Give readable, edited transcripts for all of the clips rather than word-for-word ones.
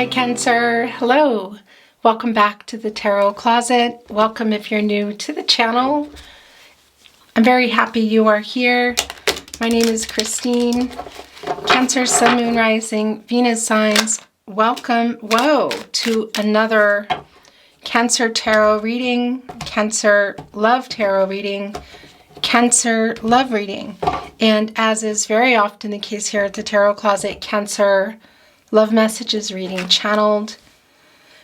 Cancer. Hello. Welcome back to the Tarot Closet. Welcome if you're new to the channel. I'm very happy you are here. My name is Christine. Cancer, Sun, Moon, Rising, Venus signs. Welcome, to another Cancer Tarot reading, Cancer Love Tarot reading, Cancer Love reading. And as is very often the case here at the Tarot Closet, Cancer Love messages reading, channeled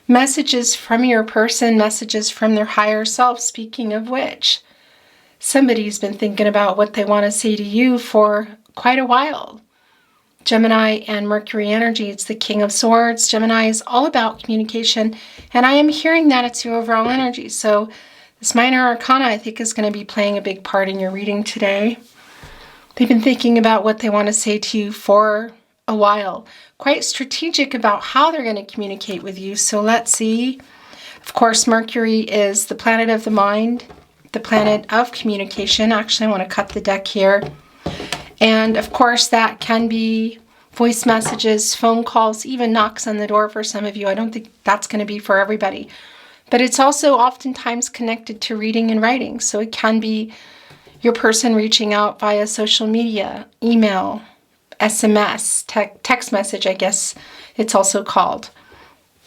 messages from your person, messages from their higher self. Speaking of which, somebody's been thinking about what they want to say to you for quite a while. Gemini and Mercury energy, it's the King of Swords. Gemini is all about communication, and I am hearing that it's your overall energy. So this minor arcana, I think, is going to be playing a big part in your reading today. They've been thinking about what they want to say to you for a while. Quite strategic about how they're going to communicate with you. So let's see. Of course, Mercury is the planet of the mind, the planet of communication. Actually, I want to cut the deck here. And of course, that can be voice messages, phone calls, even knocks on the door for some of you. I don't think that's going to be for everybody. But it's also oftentimes connected to reading and writing. So it can be your person reaching out via social media, email, SMS, text message, I guess it's also called.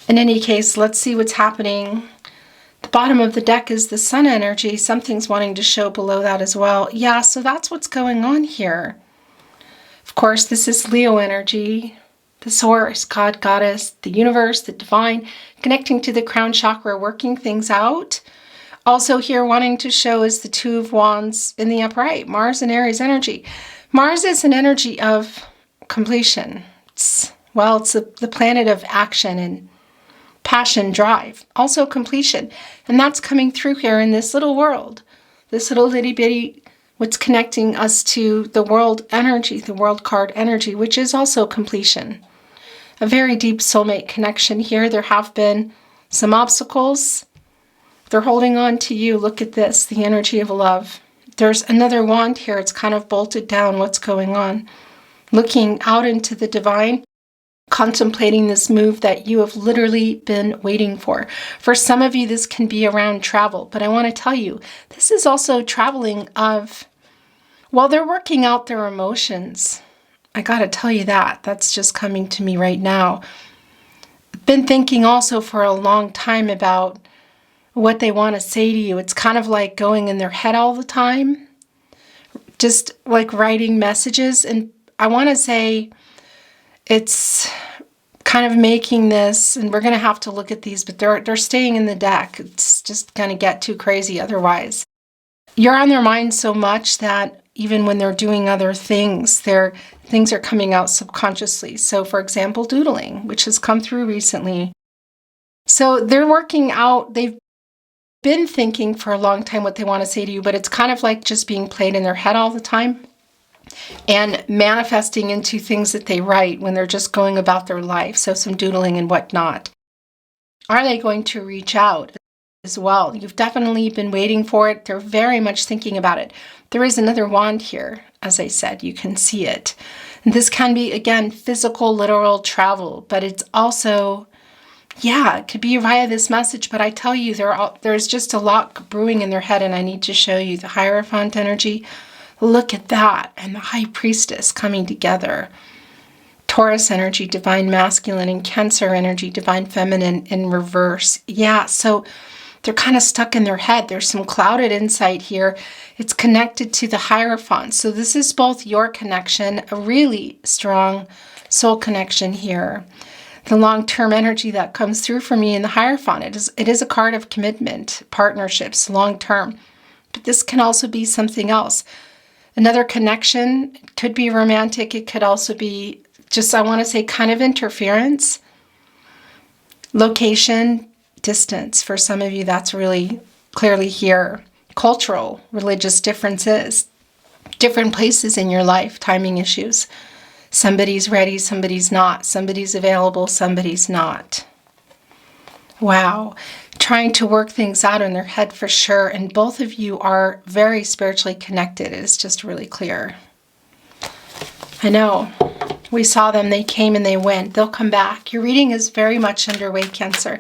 In any case, let's see what's happening. The bottom of the deck is the Sun energy. Something's wanting to show below that as well. Yeah, so that's what's going on here. Of course, this is Leo energy, the source, God, Goddess, the universe, the divine, connecting to the crown chakra, working things out. Also here wanting to show is the Two of Wands in the upright, Mars and Aries energy. Mars is an energy of completion. It's the planet of action and passion, drive, also completion. And that's coming through here in this little world, this little itty bitty, what's connecting us to the world energy, the world card energy, which is also completion. A very deep soulmate connection here. There have been some obstacles. They're holding on to you. Look at this, the energy of love. There's another wand here. It's kind of bolted down. What's going on? Looking out into the divine, contemplating this move that you have literally been waiting for. For some of you, this can be around travel, but I want to tell you, this is also traveling of, well, they're working out their emotions. I got to tell you that. That's just coming to me right now. Been thinking also for a long time about what they want to say to you. It's kind of like going in their head all the time, just like writing messages. And I want to say it's kind of making this, and we're going to have to look at these, but they're staying in the deck. It's just going to get too crazy otherwise. You're on their mind so much that even when they're doing other things, things are coming out subconsciously. So for example, doodling, which has come through recently. So they're working out, they've been thinking for a long time what they want to say to you, but it's kind of like just being played in their head all the time and manifesting into things that they write when they're just going about their life. So some doodling and whatnot. Are they going to reach out as well? You've definitely been waiting for it. They're very much thinking about it. There is another wand here. As I said, you can see it. And this can be, again, physical, literal travel, but it's also, yeah, it could be via this message, but I tell you, there's just a lot brewing in their head, and I need to show you the Hierophant energy. Look at that, and the High Priestess coming together. Taurus energy, divine masculine, and Cancer energy, divine feminine in reverse. Yeah, so they're kind of stuck in their head. There's some clouded insight here. It's connected to the Hierophant. So this is both your connection, a really strong soul connection here. The long-term energy that comes through for me in the Hierophant. It is a card of commitment, partnerships, long-term. But this can also be something else. Another connection, it could be romantic. It could also be just, I want to say, kind of interference. Location, distance. For some of you, that's really clearly here. Cultural, religious differences. Different places in your life, timing issues. Somebody's ready, somebody's not. Somebody's available, somebody's not. Wow. Trying to work things out in their head for sure. And both of you are very spiritually connected. It's just really clear. I know. We saw them, they came and they went. They'll come back. Your reading is very much underway, Cancer.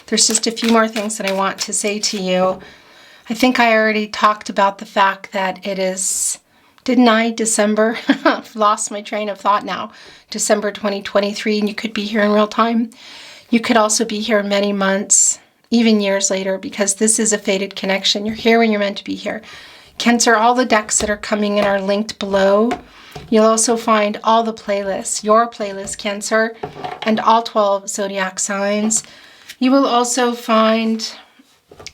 There's just a few more things that I want to say to you. I think I already talked about the fact that it is, didn't I, December? I've lost my train of thought now. December 2023, and you could be here in real time. You could also be here many months, even years later, because this is a fated connection. You're here when you're meant to be here. Cancer, all the decks that are coming in are linked below. You'll also find all the playlists, your playlist, Cancer, and all 12 zodiac signs. You will also find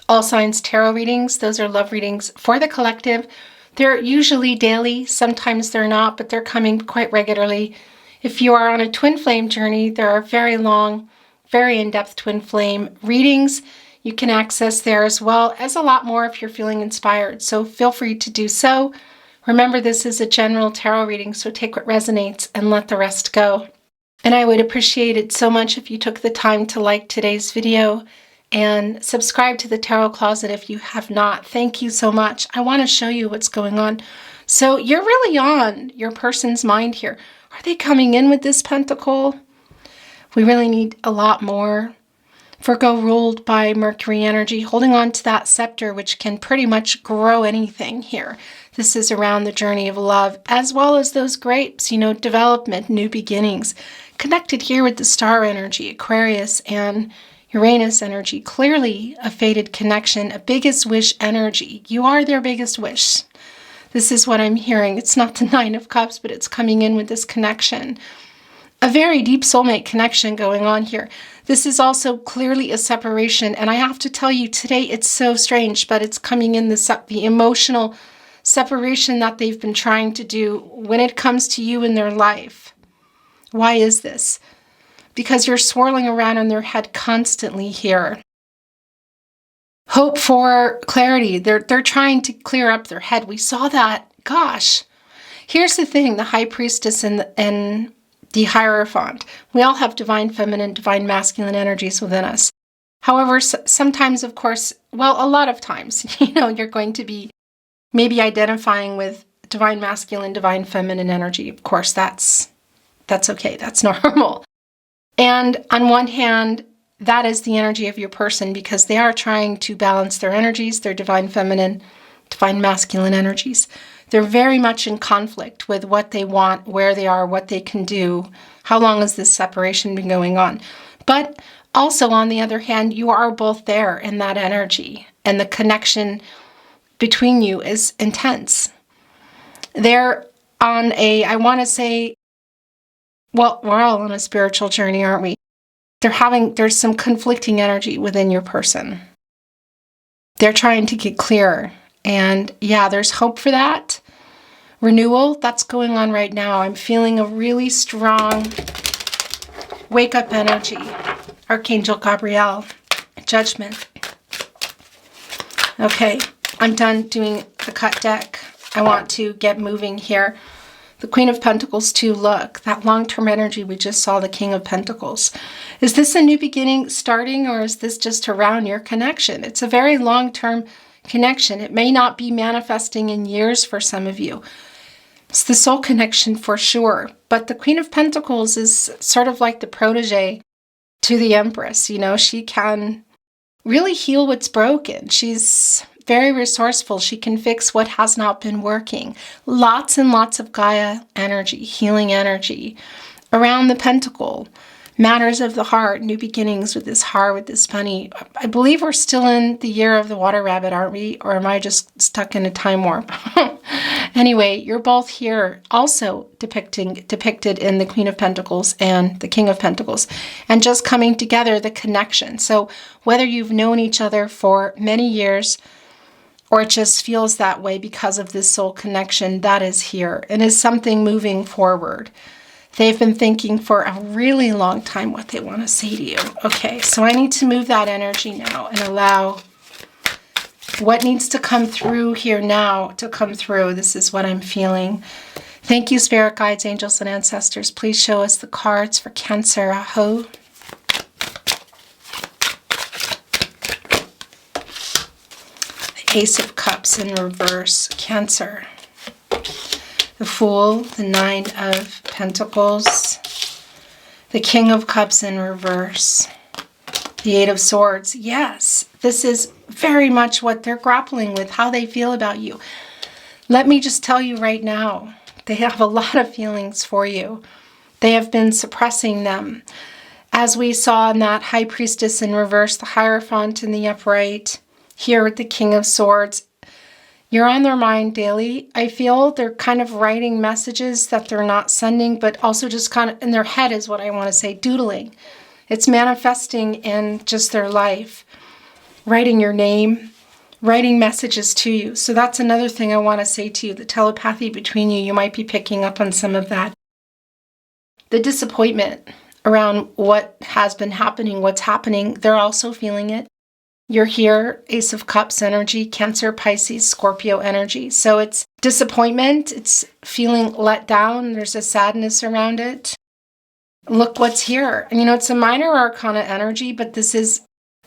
all signs tarot readings. Those are love readings for the collective. They're usually daily. Sometimes they're not, but they're coming quite regularly. If you are on a twin flame journey, there are very long, very in-depth twin flame readings. You can access there, as well as a lot more if you're feeling inspired. So feel free to do so. Remember, this is a general tarot reading, so take what resonates and let the rest go. And I would appreciate it so much if you took the time to like today's video and subscribe to the Tarot Closet if you have not. Thank you so much. I want to show you what's going on. So you're really on your person's mind here. Are they coming in with this pentacle? We really need a lot more. Virgo ruled by Mercury energy, holding on to that scepter, which can pretty much grow anything here. This is around the journey of love, as well as those grapes, development, new beginnings. Connected here with the star energy, Aquarius and Uranus energy. Clearly a fated connection, a biggest wish energy. You are their biggest wish. This is what I'm hearing. It's not the Nine of Cups, but it's coming in with this connection. A very deep soulmate connection going on here. This is also clearly a separation, and I have to tell you today, it's so strange, but it's coming in the emotional separation that they've been trying to do when it comes to you in their life. Why is this? Because you're swirling around in their head constantly here. Hope for clarity. They're trying to clear up their head. We saw that. Gosh. Here's the thing, the High Priestess and the Hierophant. We all have divine feminine, divine masculine energies within us. However, sometimes, of course, well, a lot of times, you're going to be maybe identifying with divine masculine, divine feminine energy. Of course, that's okay. That's normal. And on one hand, that is the energy of your person, because they are trying to balance their energies, their divine feminine, divine masculine energies. They're very much in conflict with what they want, where they are, what they can do. How long has this separation been going on? But also, on the other hand, you are both there in that energy, and the connection between you is intense. They're on I want to say, well, we're all on a spiritual journey, aren't we? There's some conflicting energy within your person. They're trying to get clearer. And yeah, there's hope for that. Renewal, that's going on right now. I'm feeling a really strong wake-up energy. Archangel Gabriel, Judgment. Okay, I'm done doing the cut deck. I want to get moving here. The Queen of Pentacles too, look, that long-term energy we just saw, the King of Pentacles. Is this a new beginning starting, or is this just around your connection? It's a very long-term connection. It may not be manifesting in years for some of you. It's the soul connection for sure. But the Queen of Pentacles is sort of like the protege to the Empress. She can really heal what's broken. She's very resourceful. She can fix what has not been working. Lots and lots of Gaia energy, healing energy around the pentacle. Matters of the heart, new beginnings with this heart, with this bunny. I believe we're still in the year of the water rabbit, aren't we? Or am I just stuck in a time warp? Anyway, you're both here also depicted in the Queen of Pentacles and the King of Pentacles, and just coming together, the connection. So whether you've known each other for many years, or it just feels that way because of this soul connection, that is here and is something moving forward. They've been thinking for a really long time what they want to say to you. Okay, so I need to move that energy now and allow what needs to come through here now to come through. This is what I'm feeling. Thank you, spirit guides, angels, and ancestors. Please show us the cards for Cancer. Aho. The Ace of Cups in reverse. Cancer. the Fool, the Nine of Pentacles, the King of Cups in reverse, the Eight of Swords. Yes, this is very much what they're grappling with, how they feel about you. Let me just tell you right now, they have a lot of feelings for you. They have been suppressing them. As we saw in that High Priestess in reverse, the Hierophant in the upright, here with the King of Swords, you're on their mind daily. I feel they're kind of writing messages that they're not sending, but also just kind of in their head is what I want to say, doodling. It's manifesting in just their life, writing your name, writing messages to you. So that's another thing I want to say to you, the telepathy between you. You might be picking up on some of that. The disappointment around what has been happening, what's happening, they're also feeling it. You're here, Ace of Cups energy, Cancer, Pisces, Scorpio energy. So it's disappointment, it's feeling let down, there's a sadness around it. Look what's here. And it's a minor arcana energy, but this is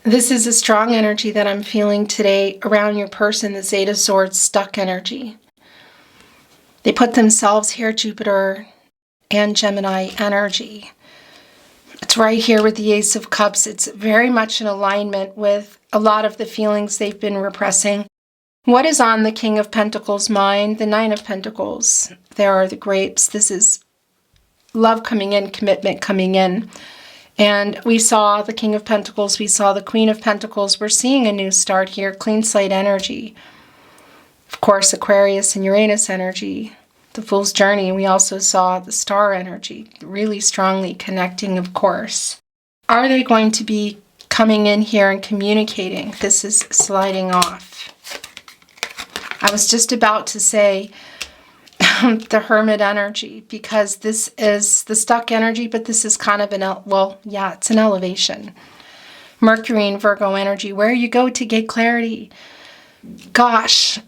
a strong energy that I'm feeling today around your person, this Eight of Swords stuck energy. They put themselves here, Jupiter and Gemini energy. It's right here with the Ace of Cups. It's very much in alignment with a lot of the feelings they've been repressing. What is on the King of Pentacles' mind? The Nine of Pentacles. There are the grapes. This is love coming in, commitment coming in. And we saw the King of Pentacles. We saw the Queen of Pentacles. We're seeing a new start here. Clean slate energy. Of course, Aquarius and Uranus energy. The Fool's Journey. We also saw the Star energy. Really strongly connecting, of course. Are they going to be coming in here and communicating? This is sliding off. I was just about to say the Hermit energy, because this is the stuck energy, but this is kind of it's an elevation. Mercury and Virgo energy, where you go to get clarity. Gosh,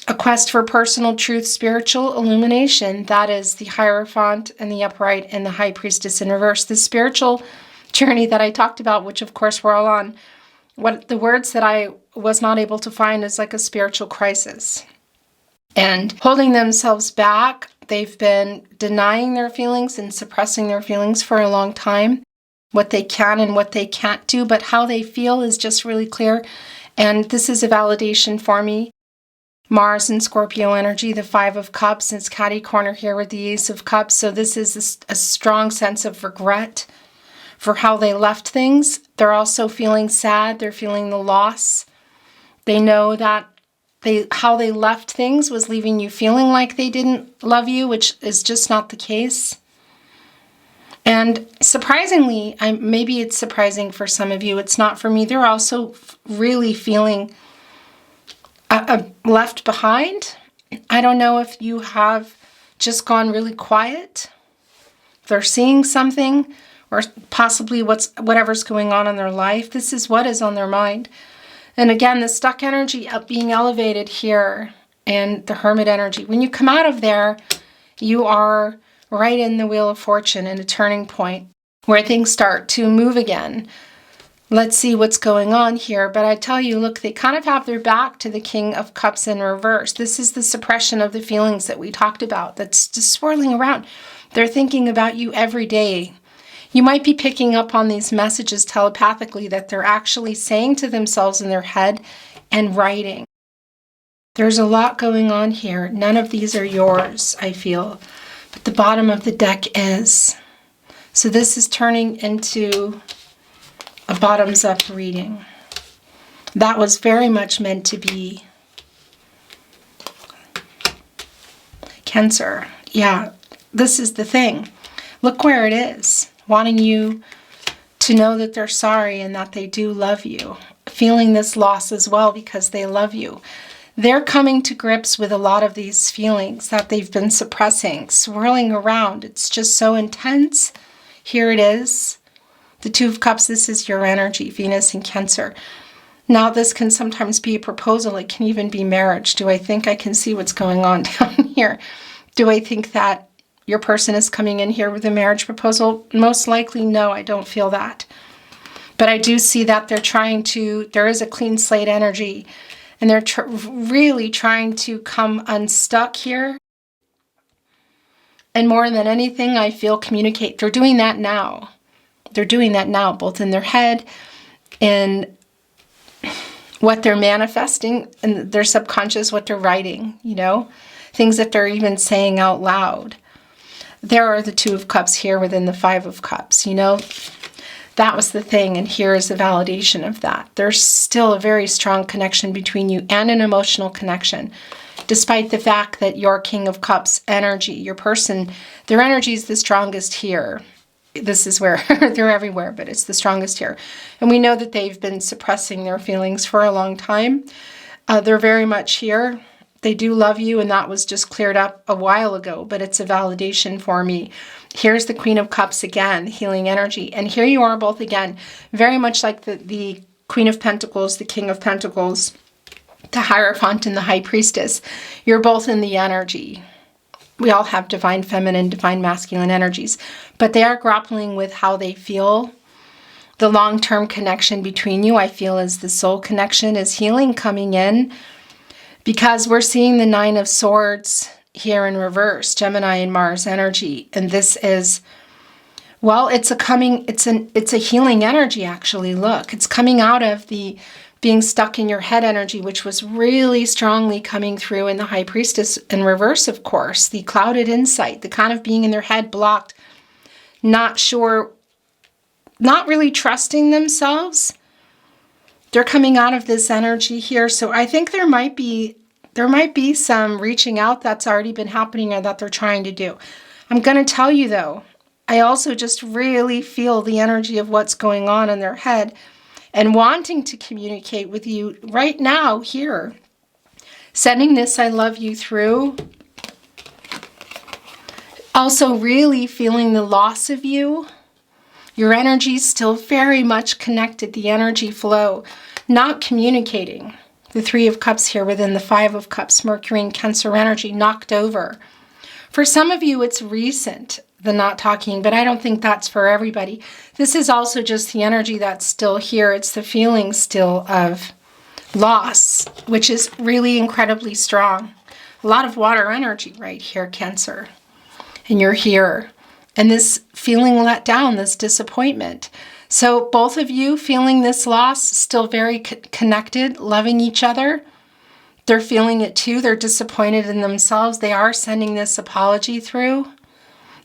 a quest for personal truth, spiritual illumination. That is the Hierophant and the upright and the High Priestess in reverse. The spiritual journey that I talked about, which of course we're all on, what the words that I was not able to find is like a spiritual crisis. And holding themselves back, they've been denying their feelings and suppressing their feelings for a long time, what they can and what they can't do, but how they feel is just really clear. And this is a validation for me. Mars and Scorpio energy, the Five of Cups, and it's catty corner here with the Ace of Cups. So this is a strong sense of regret for how they left things. They're also feeling sad. They're feeling the loss. They know that how they left things was leaving you feeling like they didn't love you, which is just not the case. And surprisingly, maybe it's surprising for some of you, it's not for me, they're also really feeling left behind. I don't know if you have just gone really quiet. They're seeing something, or possibly whatever's going on in their life. This is what is on their mind. And again, the stuck energy being elevated here, and the Hermit energy. When you come out of there, you are right in the Wheel of Fortune, in a turning point where things start to move again. Let's see what's going on here. But I tell you, look, they kind of have their back to the King of Cups in reverse. This is the suppression of the feelings that we talked about that's just swirling around. They're thinking about you every day. You might be picking up on these messages telepathically that they're actually saying to themselves in their head and writing. There's a lot going on here. None of these are yours, I feel. But the bottom of the deck is. So this is turning into a bottoms-up reading. That was very much meant to be Cancer. Yeah, this is the thing. Look where it is. Wanting you to know that they're sorry and that they do love you. Feeling this loss as well because they love you. They're coming to grips with a lot of these feelings that they've been suppressing, swirling around. It's just so intense. Here it is. The Two of Cups, this is your energy, Venus and Cancer. Now this can sometimes be a proposal. It can even be marriage. Do I think I can see what's going on down here? Do I think that your person is coming in here with a marriage proposal? Most likely, no, I don't feel that. But I do see that there is a clean slate energy, and they're really trying to come unstuck here. And more than anything, I feel communicate. They're doing that now. They're doing that now, both in their head and what they're manifesting, and their subconscious, what they're writing, you know, things that they're even saying out loud. There are the Two of Cups here within the Five of Cups, you know. That was the thing, and here is the validation of that. There's still a very strong connection between you and an emotional connection, despite the fact that your King of Cups energy, your person, their energy is the strongest here. This is where they're everywhere, but it's the strongest here. And we know that they've been suppressing their feelings for a long time. They're very much here. They do love you, and that was just cleared up a while ago, but it's a validation for me. Here's the Queen of Cups again, healing energy. And here you are both again, very much like the Queen of Pentacles, the King of Pentacles, the Hierophant, and the High Priestess. You're both in the energy. We all have divine feminine, divine masculine energies, but they are grappling with how they feel. The long-term connection between you, I feel, is the soul connection, is healing coming in, because we're seeing the Nine of Swords here in reverse, Gemini and Mars energy. And this is, well, it's a healing energy, actually. Look, it's coming out of the being stuck in your head energy, which was really strongly coming through in the High Priestess in reverse, of course. The clouded insight, the kind of being in their head blocked, not sure, not really trusting themselves. They're coming out of this energy here. So I think there might be some reaching out that's already been happening or that they're trying to do. I'm going to tell you, though, I also just really feel the energy of what's going on in their head and wanting to communicate with you right now here. Sending this I love you through. Also really feeling the loss of you. Your energy is still very much connected, the energy flow. Not communicating. The Three of Cups here within the Five of Cups, Mercury and Cancer energy knocked over. For some of you, it's recent, the not talking, but I don't think that's for everybody. This is also just the energy that's still here. It's the feeling still of loss, which is really incredibly strong. A lot of water energy right here, Cancer. And you're here. And this feeling let down, this disappointment. So both of you feeling this loss, still very connected, loving each other. They're feeling it too. They're disappointed in themselves. They are sending this apology through.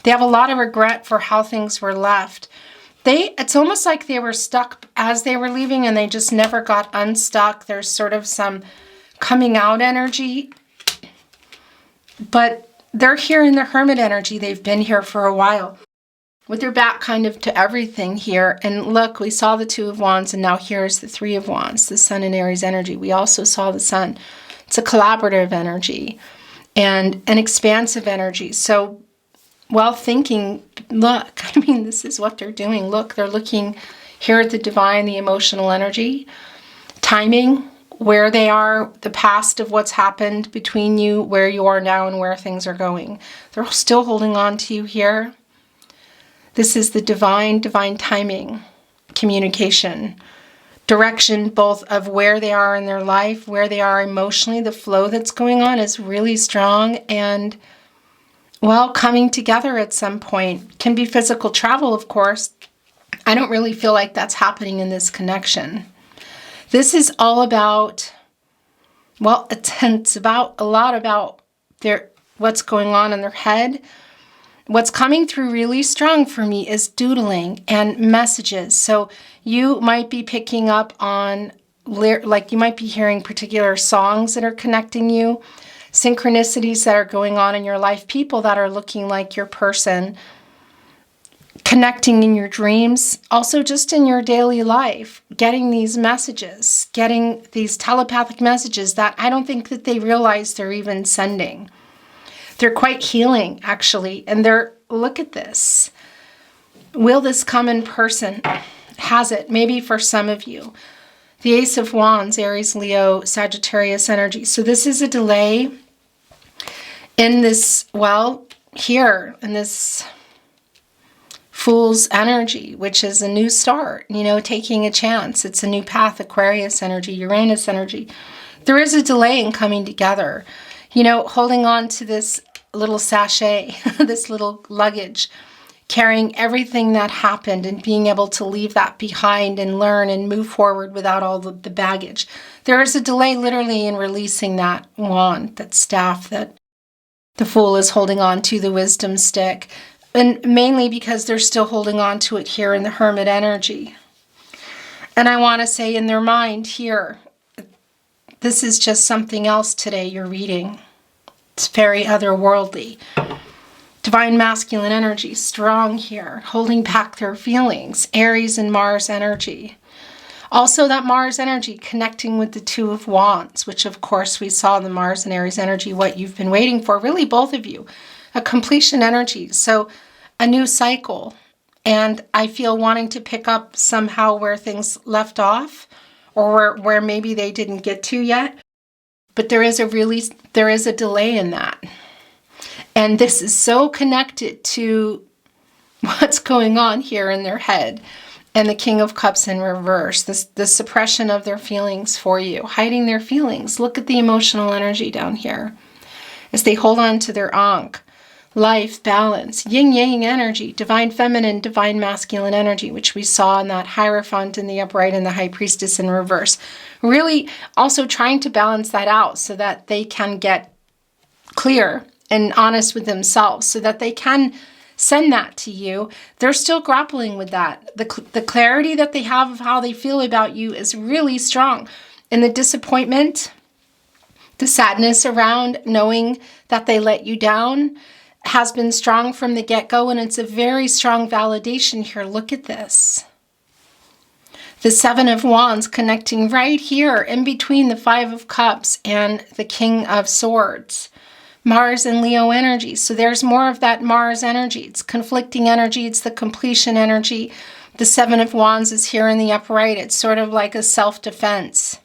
They have a lot of regret for how things were left. It's almost like they were stuck as they were leaving and they just never got unstuck. There's sort of some coming out energy. But they're here in the Hermit energy. They've been here for a while, with their back kind of to everything here. And look, we saw the Two of Wands, and now here's the Three of Wands, the Sun and Aries energy. We also saw the Sun. It's a collaborative energy and an expansive energy. So, well, thinking, look, I mean, this is what they're doing. Look, they're looking here at the divine, the emotional energy, timing, where they are, the past of what's happened between you, where you are now, and where things are going. They're still holding on to you here. This is the divine timing, communication, direction, both of where they are in their life, where they are emotionally. The flow that's going on is really strong and, well, coming together at some point. Can be physical travel, of course. I don't really feel like that's happening in this connection. This is all about, well, it's about a lot about what's going on in their head. What's coming through really strong for me is doodling and messages. So you might be picking up on, like you might be hearing particular songs that are connecting you, synchronicities that are going on in your life, people that are looking like your person, connecting in your dreams, also just in your daily life, getting these messages, getting these telepathic messages that I don't think that they realize they're even sending. They're quite healing, actually. And look at this. Will this come in person? Has it? Maybe for some of you. The Ace of Wands, Aries, Leo, Sagittarius energy. So this is a delay in this, well, here, in this Fool's energy, which is a new start, taking a chance. It's a new path, Aquarius energy, Uranus energy. There is a delay in coming together, holding on to this little sachet, this little luggage, carrying everything that happened and being able to leave that behind and learn and move forward without all the baggage. There is a delay literally in releasing that wand, that staff that the Fool is holding on to, the wisdom stick, and mainly because they're still holding on to it here in the Hermit energy. And I want to say in their mind here, this is just something else today you're reading. It's very otherworldly. Divine masculine energy, strong here, holding back their feelings. Aries and Mars energy. Also that Mars energy connecting with the Two of Wands, which of course we saw the Mars and Aries energy, what you've been waiting for, really both of you. A completion energy, so a new cycle. And I feel wanting to pick up somehow where things left off, or where maybe they didn't get to yet. But there is a delay in that. And this is so connected to what's going on here in their head. And the King of Cups in reverse, the suppression of their feelings for you, hiding their feelings. Look at the emotional energy down here as they hold on to their Ankh. Life, balance, yin-yang energy, divine feminine, divine masculine energy, which we saw in that Hierophant in the upright and the High Priestess in reverse. Really also trying to balance that out so that they can get clear and honest with themselves, so that they can send that to you. They're still grappling with that. The clarity that they have of how they feel about you is really strong. And the disappointment, the sadness around knowing that they let you down has been strong from the get-go, and it's a very strong validation here. Look at this. The Seven of Wands connecting right here in between the Five of Cups and the King of Swords. Mars and Leo energy. So there's more of that Mars energy. It's conflicting energy. It's the completion energy. The Seven of Wands is here in the upright. It's sort of like a self-defense.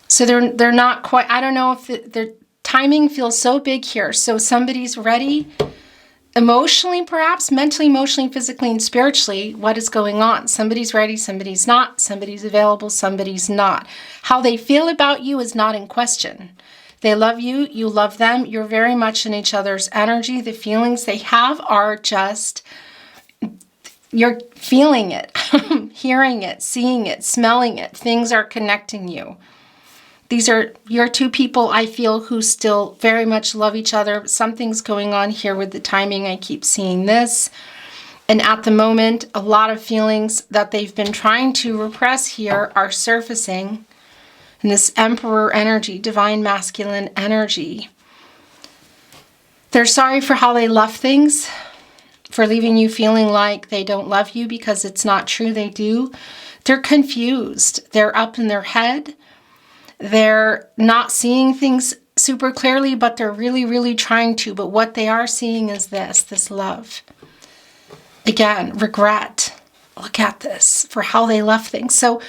So they're not quite, I don't know if their timing feels so big here. So somebody's ready emotionally, perhaps, mentally, emotionally, physically, and spiritually. What is going on? Somebody's ready, somebody's not. Somebody's available, somebody's not. How they feel about you is not in question. They love you, you love them, you're very much in each other's energy. The feelings they have are just, you're feeling it, hearing it, seeing it, smelling it. Things are connecting you. These are your two people, I feel, who still very much love each other. Something's going on here with the timing. I keep seeing this. And at the moment, a lot of feelings that they've been trying to repress here are surfacing. And this Emperor energy, divine masculine energy. They're sorry for how they left things, for leaving you feeling like they don't love you, because it's not true, they do. They're confused. They're up in their head. They're not seeing things super clearly, but they're really, really trying to. But what they are seeing is this love. Again, regret. Look at this, for how they left things. So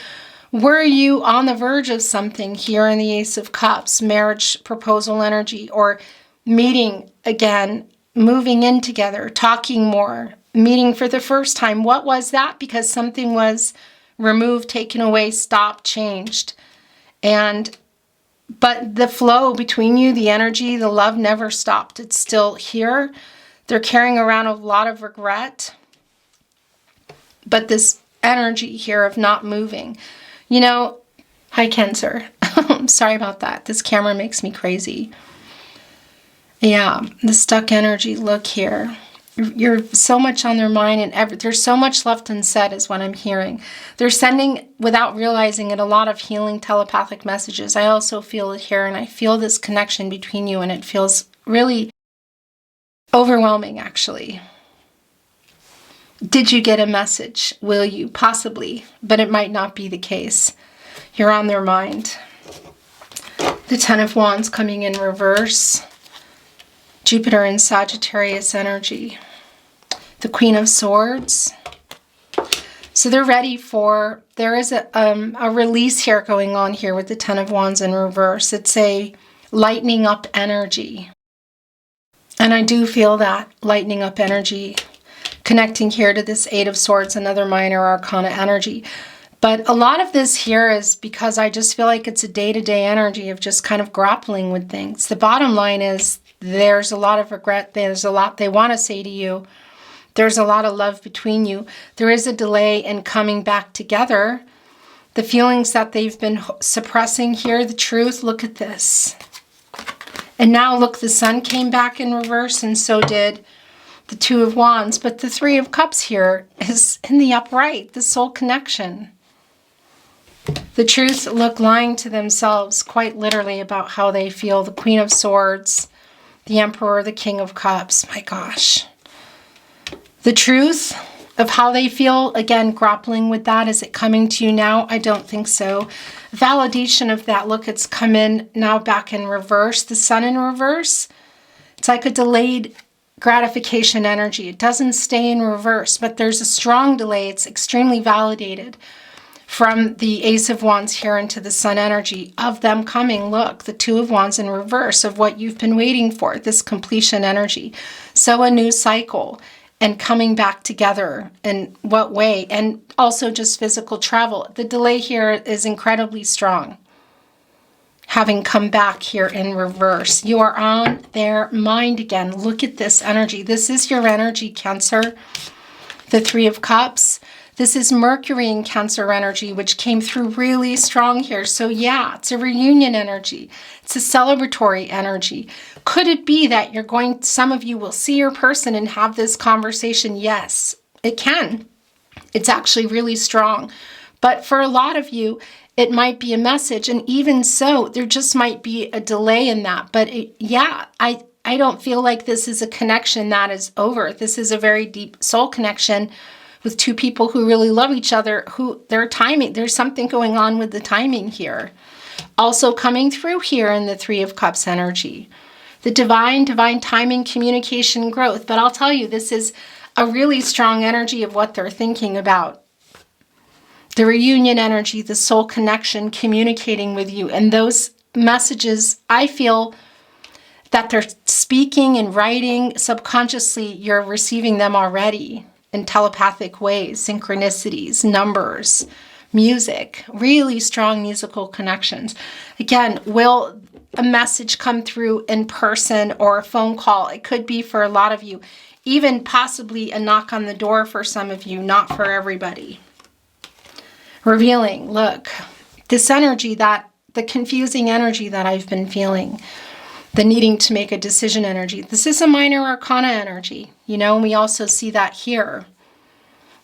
were you on the verge of something here in the Ace of Cups, marriage proposal energy, or meeting again, moving in together, talking more, meeting for the first time? What was that? Because something was removed, taken away, stopped, changed. But the flow between you, the energy, the love never stopped. It's still here. They're carrying around a lot of regret. But this energy here of not moving. You know, hi Cancer. I'm sorry about that. This camera makes me crazy. Yeah, the stuck energy. Look here. You're so much on their mind, and there's so much left unsaid is what I'm hearing. They're sending, without realizing it, a lot of healing telepathic messages. I also feel it here, and I feel this connection between you, and it feels really overwhelming, actually. Did you get a message? Will you? Possibly, but it might not be the case. You're on their mind. The Ten of Wands coming in reverse. Jupiter and Sagittarius energy. The Queen of Swords. So they're ready for, there is a release here going on here with the Ten of Wands in reverse. It's a lightening up energy. And I do feel that lightening up energy connecting here to this Eight of Swords, another minor arcana energy. But a lot of this here is because I just feel like it's a day-to-day energy of just kind of grappling with things. The bottom line is there's a lot of regret. There's a lot they want to say to you. There's a lot of love between you. There is a delay in coming back together. The feelings that they've been suppressing here, the truth, look at this. And now look, the Sun came back in reverse, and so did the Two of Wands. But the Three of Cups here is in the upright, the soul connection. The truth, look, lying to themselves quite literally about how they feel. The Queen of Swords, the Emperor, the King of Cups. My gosh. The truth of how they feel, again, grappling with that. Is it coming to you now? I don't think so. Validation of that. Look, it's come in now back in reverse. The Sun in reverse. It's like a delayed gratification energy. It doesn't stay in reverse, but there's a strong delay. It's extremely validated from the Ace of Wands here into the Sun energy of them coming. Look, the Two of Wands in reverse of what you've been waiting for, this completion energy. So a new cycle and coming back together. In what way? And also just physical travel. The delay here is incredibly strong. Having come back here in reverse. You are on their mind again. Look at this energy. This is your energy, Cancer. The Three of Cups. This is Mercury in Cancer energy, which came through really strong here. So yeah, it's a reunion energy. It's a celebratory energy. Could it be that some of you will see your person and have this conversation? Yes, it can. It's actually really strong. But for a lot of you, it might be a message. And even so, there just might be a delay in that. But I don't feel like this is a connection that is over. This is a very deep soul connection with two people who really love each other, there's something going on with the timing here. Also coming through here in the Three of Cups energy. The divine timing, communication, growth. But I'll tell you, this is a really strong energy of what they're thinking about. The reunion energy, the soul connection, communicating with you. And those messages, I feel that they're speaking and writing subconsciously, you're receiving them already. In telepathic ways, synchronicities, numbers, music, really strong musical connections. Again, will a message come through in person or a phone call? It could be for a lot of you, even possibly a knock on the door for some of you, not for everybody. Revealing, look, this energy, the confusing energy that I've been feeling, the needing to make a decision energy. This is a minor arcana energy, and we also see that here.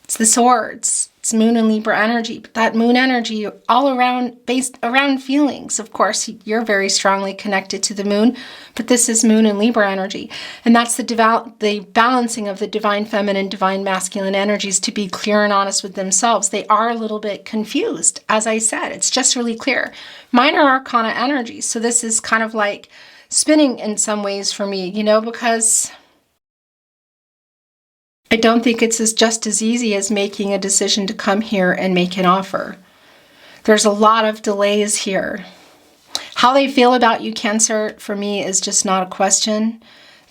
It's the Swords. It's Moon and Libra energy. But that Moon energy all around, based around feelings. Of course, you're very strongly connected to the Moon, but this is Moon and Libra energy. And that's the balancing of the divine feminine, divine masculine energies to be clear and honest with themselves. They are a little bit confused. As I said, it's just really clear. Minor arcana energy. So this is kind of like spinning in some ways for me, because I don't think it's just as easy as making a decision to come here and make an offer. There's a lot of delays here. How they feel about you, Cancer, for me is just not a question.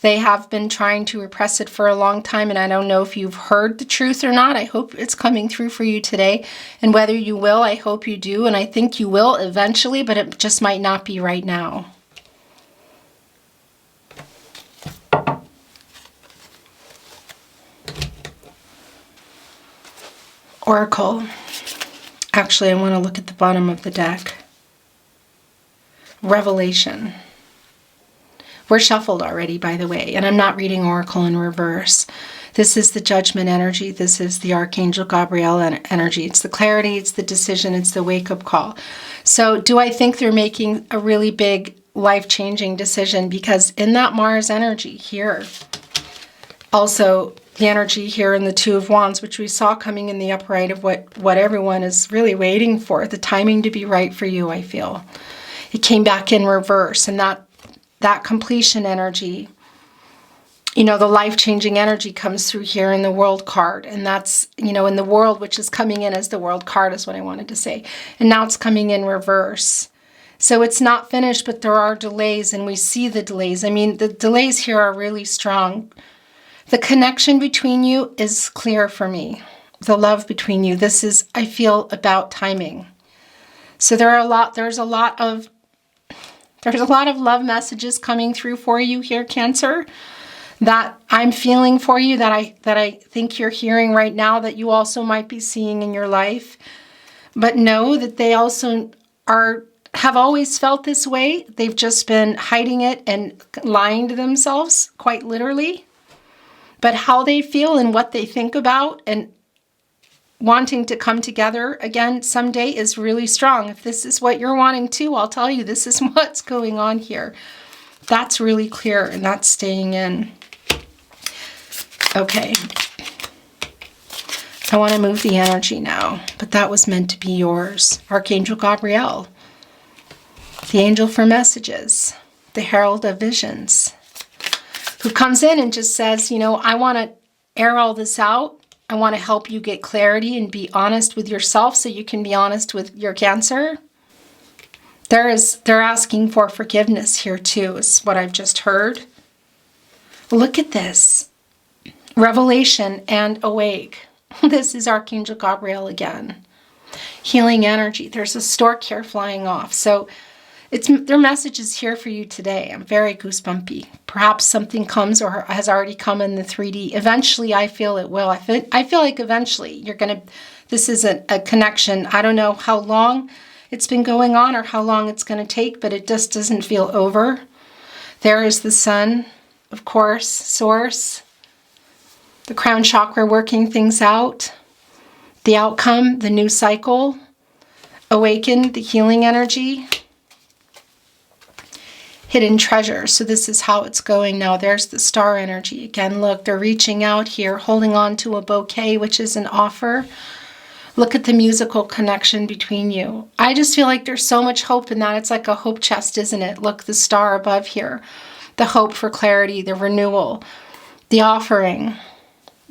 They have been trying to repress it for a long time, and I don't know if you've heard the truth or not. I hope it's coming through for you today. And whether you will, I hope you do, and I think you will eventually, but it just might not be right now. Oracle. Actually, I want to look at the bottom of the deck. Revelation. We're shuffled already, by the way, and I'm not reading Oracle in reverse. This is the Judgment energy. This is the Archangel Gabriel energy. It's the clarity, it's the decision, it's the wake-up call. So do I think they're making a really big life-changing decision? Because in that Mars energy here, also the energy here in the Two of Wands, which we saw coming in the upright of what everyone is really waiting for, the timing to be right for you, I feel. It came back in reverse, and that completion energy, the life-changing energy comes through here in the World card, and that's, in the World, which is coming in as the World card is what I wanted to say, and now it's coming in reverse. So it's not finished, but there are delays, and we see the delays. I mean, the delays here are really strong. The connection between you is clear for me. the love between you. This is, I feel, about timing. So there's a lot of love messages coming through for you here, Cancer, that I'm feeling for you, that I think you're hearing right now, that you also might be seeing in your life. But know that they also have always felt this way. They've just been hiding it and lying to themselves, quite literally. But how they feel and what they think about and wanting to come together again someday is really strong. If this is what you're wanting to, I'll tell you, this is what's going on here. That's really clear, and that's staying in. Okay. I want to move the energy now, but that was meant to be yours. Archangel Gabriel, the angel for messages, the herald of visions, who comes in and just says, you know, I want to air all this out. I want to help you get clarity and be honest with yourself so you can be honest with your Cancer. They're asking for forgiveness here too, is what I've just heard. Look at this. Revelation and awake. This is Archangel Gabriel again. Healing energy. There's a stork here flying off. So their message is here for you today. I'm very goosebumpy. Perhaps something comes or has already come in the 3D. Eventually, I feel it will. I feel like eventually this is a connection. I don't know how long it's been going on or how long it's going to take, but it just doesn't feel over. There is the sun, of course, source. The crown chakra working things out, the outcome, the new cycle, awaken, the healing energy, hidden treasure. So this is how it's going now. There's the star energy. Again, look, they're reaching out here, holding on to a bouquet, which is an offer. Look at the musical connection between you. I just feel like there's so much hope in that. It's like a hope chest, isn't it? Look, the star above here, the hope for clarity, the renewal, the offering.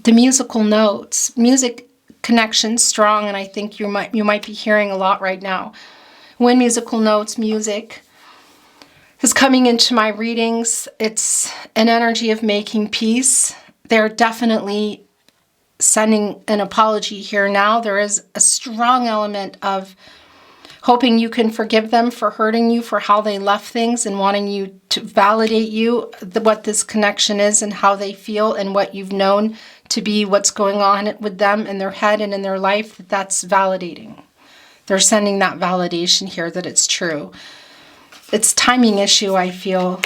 The musical notes, music connection strong, and I think you might be hearing a lot right now. When musical notes, music is coming into my readings, it's an energy of making peace. They're definitely sending an apology here now. There is a strong element of hoping you can forgive them for hurting you, for how they left things, and wanting you to validate you, what this connection is and how they feel and what you've known to be what's going on with them in their head and in their life. That's validating. They're sending that validation here that it's true. It's timing issue, I feel.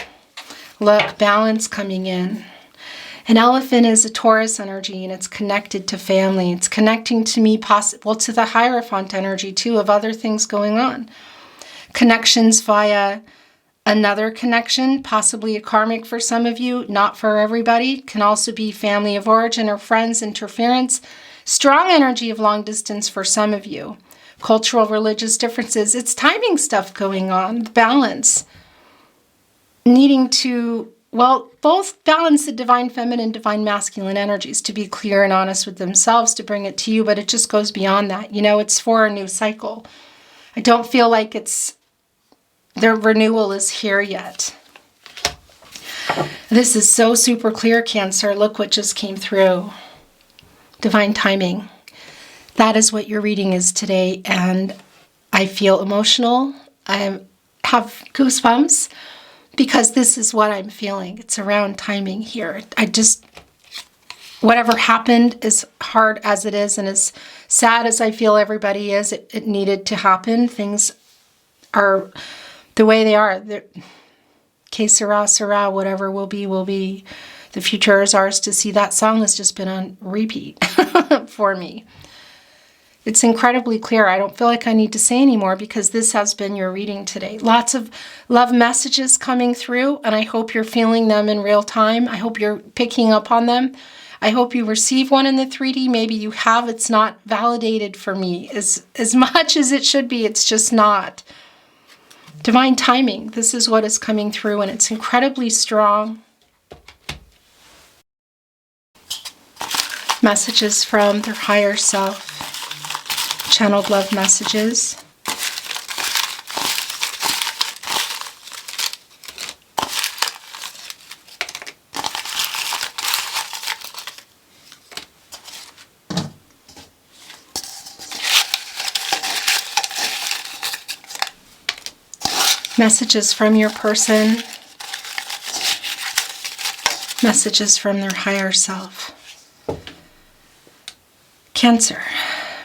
Look, balance coming in. An elephant is a Taurus energy, and it's connected to family. It's connecting to me, to the Hierophant energy too, of other things going on. Connections via another connection, possibly a karmic for some of you, not for everybody. Can also be family of origin or friends, interference. Strong energy of long distance for some of you. Cultural, religious differences. It's timing stuff going on. Balance. Needing to, well, both balance the divine feminine, divine masculine energies, to be clear and honest with themselves, to bring it to you, but it just goes beyond that. You know, it's for a new cycle. I don't feel like their renewal is here yet. This is so super clear, Cancer. Look what just came through. Divine timing. That is what your reading is today, and I feel emotional. I have goosebumps because this is what I'm feeling. It's around timing here. Whatever happened, as hard as it is and as sad as I feel everybody is, it needed to happen. Things are the way they are. Que sera, sera, whatever will be, will be. The future is ours to see. That song has just been on repeat for me. It's incredibly clear. I don't feel like I need to say anymore because this has been your reading today. Lots of love messages coming through, and I hope you're feeling them in real time. I hope you're picking up on them. I hope you receive one in the 3D. Maybe you have. It's not validated for me as much as it should be. It's just not. Divine timing. This is what is coming through, and it's incredibly strong. Messages from their higher self. Channeled love messages. Messages from your person. Messages from their higher self. Cancer.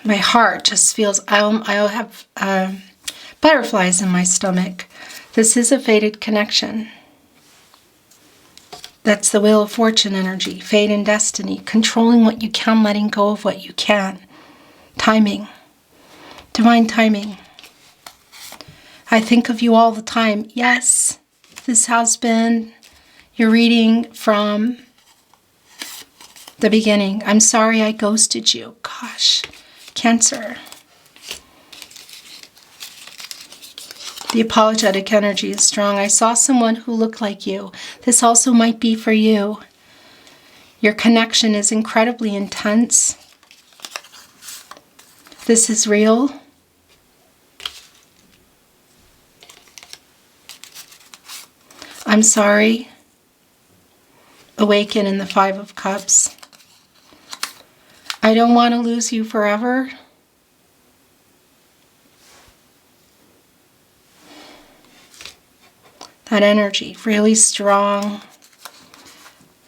My heart just feels, I'll have butterflies in my stomach. This is a fated connection. That's the Wheel of Fortune energy. Fate and destiny. Controlling what you can, letting go of what you can. Timing. Divine timing. I think of you all the time. Yes, this has been your reading from the beginning. I'm sorry I ghosted you. Gosh, Cancer. The apologetic energy is strong. I saw someone who looked like you. This also might be for you. Your connection is incredibly intense. This is real. I'm sorry. Awaken in the Five of Cups. I don't want to lose you forever. That energy, really strong.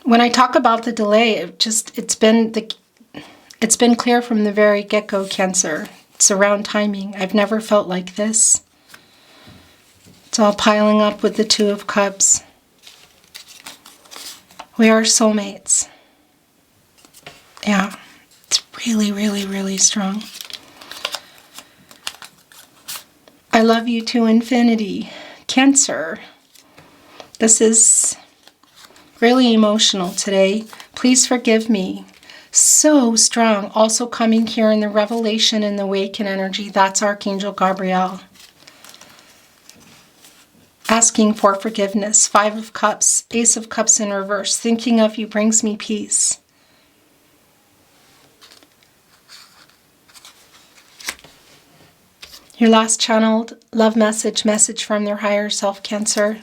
When I talk about the delay, it's been clear from the very get-go, Cancer. It's around timing. I've never felt like this. It's all piling up with the Two of Cups. We are soulmates. Yeah, it's really, really, really strong. I love you to infinity. Cancer. This is really emotional today. Please forgive me. So strong. Also coming here in the Revelation and the Awaken energy. That's Archangel Gabriel. Asking for forgiveness. Five of Cups. Ace of Cups in reverse. Thinking of you brings me peace. Your last channeled love message from their higher self, Cancer.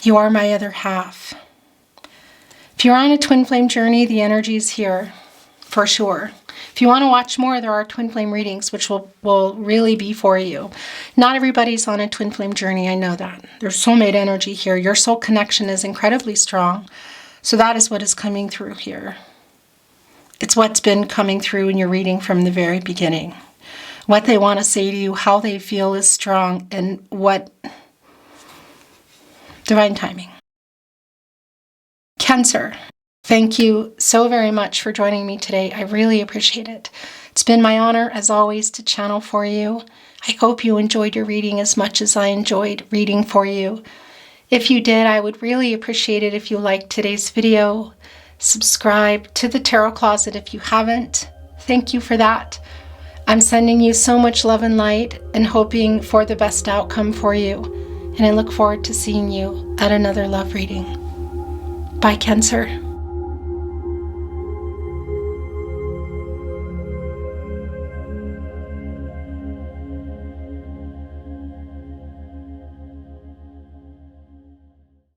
You are my other half. If you're on a twin flame journey, the energy is here for sure. If you want to watch more, there are twin flame readings, which will really be for you. Not everybody's on a twin flame journey, I know that. There's soulmate energy here. Your soul connection is incredibly strong. So that is what is coming through here. It's what's been coming through in your reading from the very beginning. What they want to say to you, how they feel is strong, and what divine timing. Cancer. Thank you so very much for joining me today. I really appreciate it. It's been my honor, as always, to channel for you. I hope you enjoyed your reading as much as I enjoyed reading for you. If you did, I would really appreciate it if you liked today's video. Subscribe to the Tarot Closet if you haven't. Thank you for that. I'm sending you so much love and light and hoping for the best outcome for you. And I look forward to seeing you at another love reading. Bye, Cancer.